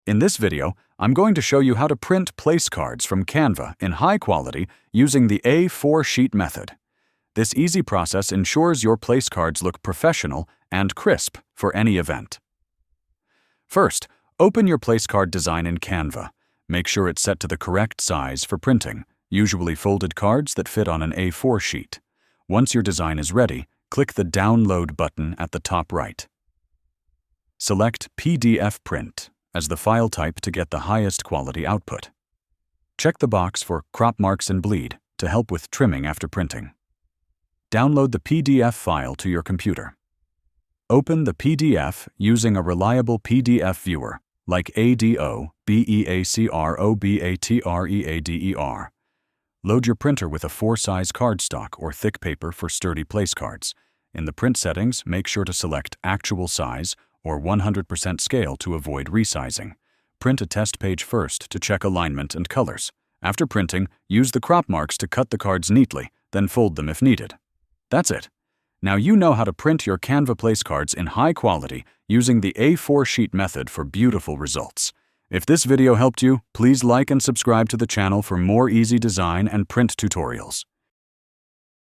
In this video, I'm going to show you how to print place cards from Canva in high quality using the A4 sheet method. This easy process ensures your place cards look professional and crisp for any event. First, open your place card design in Canva. Make sure it's set to the correct size for printing, usually folded cards that fit on an A4 sheet. Once your design is ready, click the Download button at the top right. Select PDF Print as the file type to get the highest quality output. Check the box for crop marks and bleed to help with trimming after printing. Download the PDF file to your computer. Open the PDF using a reliable PDF viewer like ADOBEACROBATREADER. Load your printer with a 4-size cardstock or thick paper for sturdy place cards. In the print settings, make sure to select actual size or 100% scale to avoid resizing. Print a test page first to check alignment and colors. After printing, use the crop marks to cut the cards neatly, then fold them if needed. That's it. Now you know how to print your Canva place cards in high quality using the A4 sheet method for beautiful results. If this video helped you, please like and subscribe to the channel for more easy design and print tutorials.